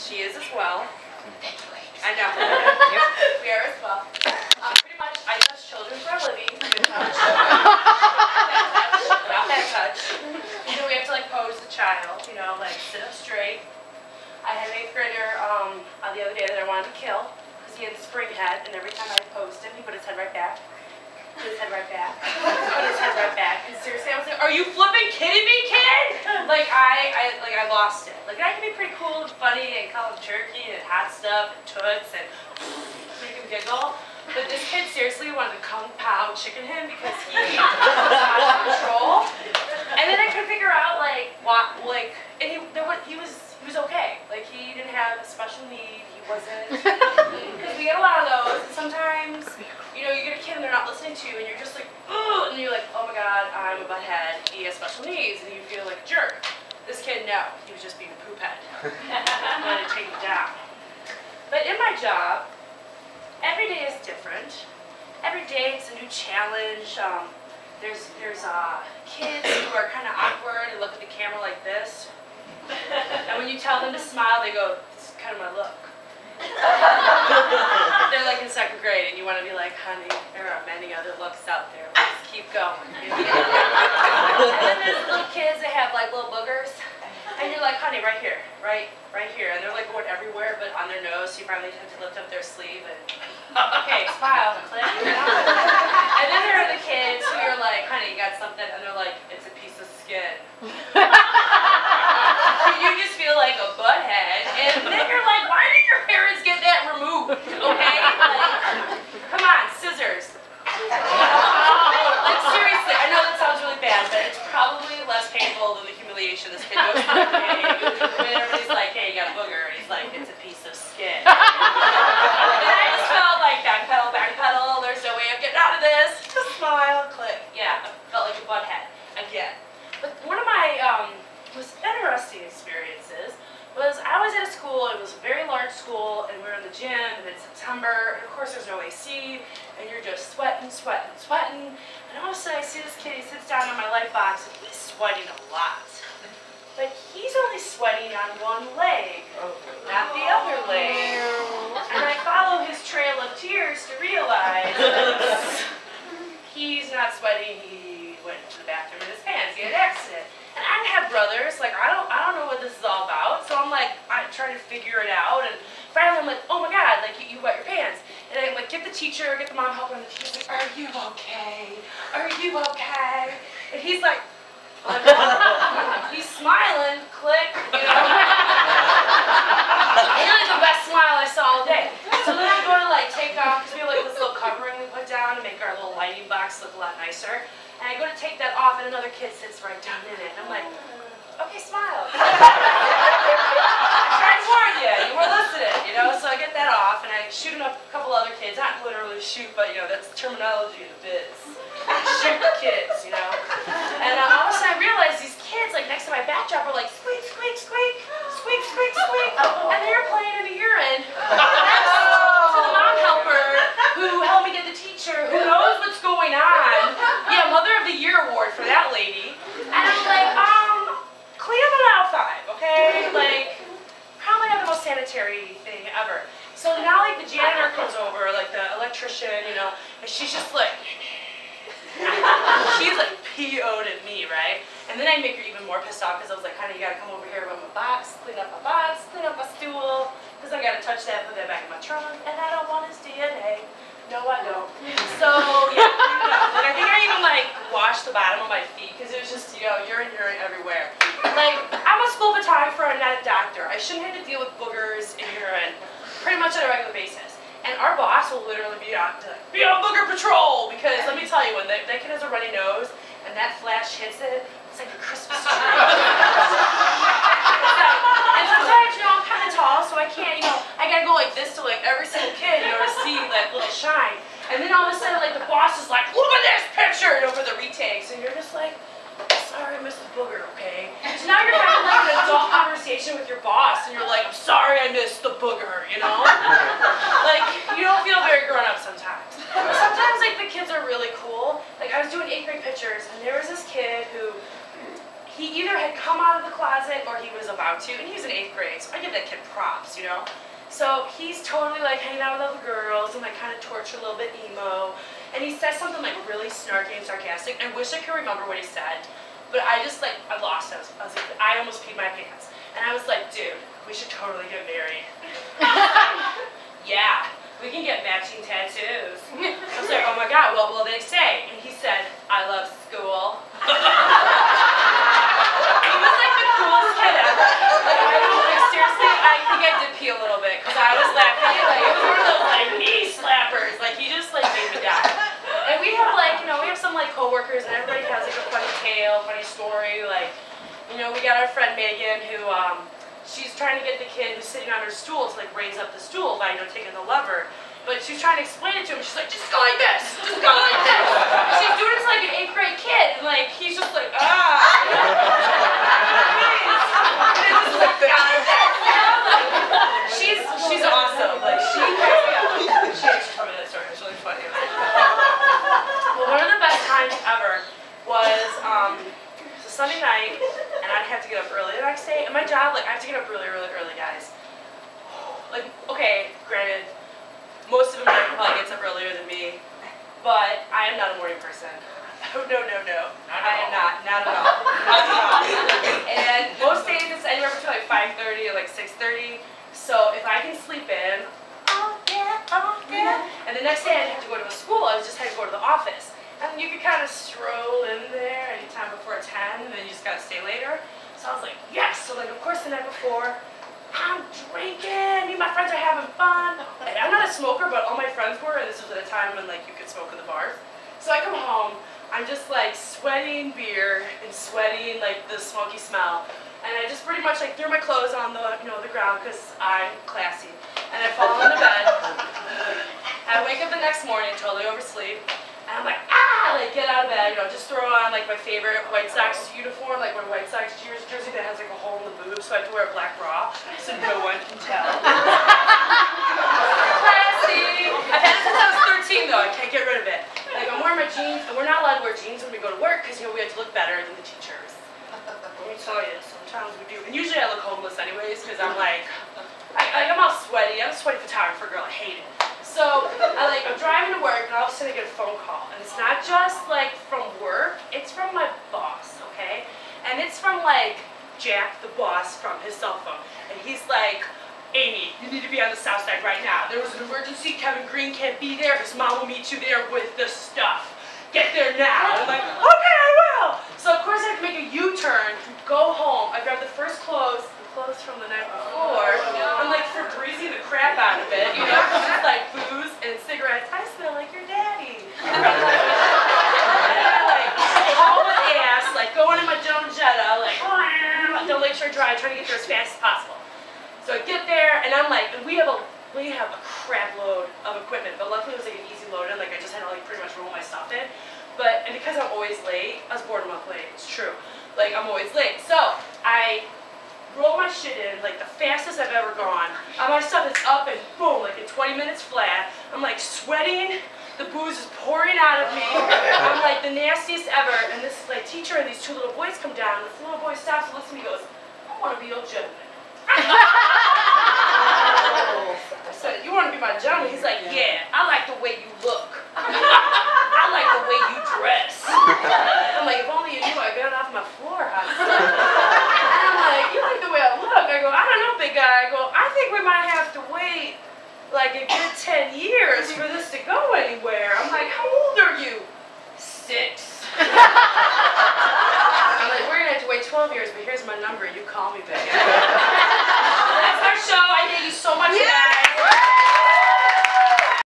She is as well. I know. We are as well. Pretty much, I touch children for a living. Good touch. Not that touch. So we have to like pose the child, you know, like sit up straight. I had an 8th grader the other day that I wanted to kill because he had the spring head, and every time I posed him, he put his head right back. Put his head right back. Put his head right back. And seriously, I was like, "Are you flipping kidding me, kid?" Like I lost it. Like I can be pretty cool and funny and call him jerky and hot stuff and toots and make him giggle. But this kid seriously wanted to kung pao chicken him because he was out of control. And then I couldn't figure out like what and he was okay. Like he didn't have a special need. He wasn't, because we get a lot of those. And sometimes, you know, you get a kid and they're not listening to you, and you're just like, oh, and you're like, oh my God, I'm a butthead. He has special needs, and you feel like a jerk. This kid, no, he was just being a poop head. I wanted to take him down. But in my job, every day is different. Every day it's a new challenge. There's kids who are kind of awkward and look at the camera like this. And when you tell them to smile, they go, "It's kind of my look." They're like in 2nd grade, and you want to be like, "Honey, there are many other looks out there. Let's keep going." And then there's little kids that have like little boogers, and you're like, "Honey, right here, right here." And they're like going everywhere, but on their nose. So you finally have to lift up their sleeve and, okay, smile, click. And then there are the kids who are like, "Honey, you got something?" And they're like, "It's a piece of skin." You just feel like a butthead, and then you're like, why did your parents get that removed? Okay? Like, come on, scissors. Like, seriously, I know that sounds really bad, but it's probably less painful than the humiliation this kid goes through. When everybody's like, "Hey, you got a booger," and he's like, "It's a piece of skin." And I just felt like backpedal, there's no way I'm getting out of this. Just smile, click. Yeah, I felt like a butthead again. But one of my most interesting experiences was I was at a school. It was a very large school, and we were in the gym, and it's September, and of course there's no AC, and you're just sweating, and all of a sudden I see this kid. He sits down on my light box, and he's sweating a lot, but he's only sweating on one leg, not the other leg, and I follow his trail of tears to realize he's not sweating. He went to the bathroom in his pants. He had an accident. And I have brothers, like I don't know what this is all about, so I'm like, I'm trying to figure it out, and finally I'm like, oh my God, like you wet your pants. And I like get the teacher, get the mom helper, and the teacher's like, "Are you okay? Are you okay?" And he's like, he's smiling, click, you know. Really the best smile I saw all day. So then I go to like take off, because we have like this little covering we put down to make our little lighting box look a lot nicer. And I go to take that off, and another kid sits right down in it. And I'm like, okay, smile. I tried to warn you, you weren't listening, you know? So I get that off, and I shoot a couple other kids. Not literally shoot, but you know, that's terminology in the biz. Shoot the kids, you know? And all of a sudden I realize these kids, like next to my backdrop, are like, squeak, squeak, squeak, squeak, squeak, squeak. And they're playing in the urine. To the mom helper, who helped me get the teacher, who knows what's going on. Yeah, Mother of the Year award for that lady. And I'm like, clean up an aisle 5, okay? Like, probably not the most sanitary thing ever. So now, like, the janitor comes over, like the electrician, you know, and she's just like, she's like PO'd at me, right? And then I make her even more pissed off because I was like, "Honey, you gotta come over here with my box, clean up my box, clean up my stool, because I gotta touch that, put that back in my trunk, and I don't want his DNA. No, I don't." So, yeah, you know, like I think I even like washed the bottom of my feet because it was just, you know, urine everywhere. Like, I'm a school photographer, I'm not a doctor. I shouldn't have to deal with boogers and urine pretty much on a regular basis. And our boss will literally be on booger patrol, because let me tell you, when that kid has a runny nose and that flash hits it, it's like a Christmas tree. And sometimes, you know, I'm kind of tall, so I can't, you know, I gotta go like this to like every single kid, you know, to see that little shine. And then all of a sudden, like the boss is like, "Look at this picture," you know, for the retakes, and you're just like, "Sorry, Mrs. Booger," okay? So now you're having like an adult conversation with your boss, and you're like, "I'm sorry, I missed the booger," you know? Like, you don't feel very grown up sometimes. But sometimes, like, the kids are really cool. Like, I was doing 8th grade pictures, and there was this kid who, he either had come out of the closet or he was about to, and he was in 8th grade, so I give that kid props, you know? So he's totally like hanging out with other girls and like kind of tortured, a little bit emo, and he says something like really snarky and sarcastic. I wish I could remember what he said, but I just like, I lost it. I was like, I almost peed my pants. And I was like, dude, we should totally get married. Yeah, we can get matching tattoos. I was like, oh my God, what will they say? And he said, I love school. He was like the coolest kid ever. Like, I don't, like, seriously, I think I did pee a little bit because I was laughing. Like, it was one of those like knee slappers. Like, he just like made me die. And we have like, you know, we have some like coworkers, and everybody has like a funny tale, funny story. Like, you know, we got our friend Megan who, she's trying to get the kid who's sitting on her stool to like raise up the stool by, you know, taking the lever. But she's trying to explain it to him. She's like, just go like this. Just go like this. She's doing it to like an 8th grade kid. And like, he's just like, ah. And it's just like, she's awesome. Like, she cracks me up. She actually told me that story. It's really funny. Well, one of the best times ever was, it's a Sunday night, and I'd have to get up early the next day. And my job, like, I have to get up really, really early, guys. Like, okay, granted, most of them probably gets up earlier than me, but I am not a morning person. Oh, no. I am not at all. Not at all. And most days it's anywhere between like 5:30 and like 6:30. So if I can sleep in, oh yeah. And the next day I have to go to a school. I just had to go to the office. And you could kind of stroll in there anytime before 10, and then you just gotta stay later. So I was like, yes. So like, of course, the night before, I'm drinking, me and my friends are having fun. And I'm not a smoker, but all my friends were, and this was at a time when like you could smoke in the bars. So I come home, I'm just like sweating beer and sweating like the smoky smell. And I just pretty much like threw my clothes on the, you know, the ground because I'm classy. And I fall into bed. I wake up the next morning, totally oversleep. And I'm like, like get out of bed, you know, just throw on like my favorite White Sox uniform, like my White Sox jersey that has like a hole in the boob, so I have to wear a black bra, so no one can tell. Classy! I've had it since I was 13 though, I can't get rid of it. Like I'm wearing my jeans, and we're not allowed to wear jeans when we go to work, because you know, we have to look better than the teachers. Let me tell you, sometimes we do. And usually I look homeless anyways, because I'm like, I'm all sweaty, I'm a sweaty photographer girl, I hate it. So, I'm driving to work, and all of a sudden I get a phone call. And it's not just, like, from work, it's from my boss, okay? And it's from, like, Jack, the boss, from his cell phone. And he's like, Amy, you need to be on the south side right now. There was an emergency, Kevin Green can't be there, his mom will meet you there with the stuff. Get there now. I'm like, okay, I will. So, of course, I have to make a U-turn, go home. I grab the first clothes from the night before. I'm like Febrezing the crap out of it, you know, because it's like booze and cigarettes. I smell like your daddy. And I like haul my ass, like going in my Joan Jetta, like down Lakeshore Drive, trying to get there as fast as possible. So I get there, and I'm like, and we have a crap load of equipment, but luckily it was like an easy load in. Like I just had to like pretty much roll my stuff in. And because I'm always late, I was born a month late. It's true. Like I'm always late, so I roll my shit in, like the fastest I've ever gone. My stuff is up and boom, like in 20 minutes flat. I'm like sweating, the booze is pouring out of me. I'm like the nastiest ever. And this like teacher and these two little boys come down. This little boy stops and looks at me and goes, I want to be your gentleman. I said, you want to be my gentleman? He's like, yeah, I like the way you look. I like the way you dress. I'm like, if only you knew I got off my floor house. And I'm like, you like the way I look? I go, I don't know, big guy. I go, I think we might have to wait like a good 10 years for this to go anywhere.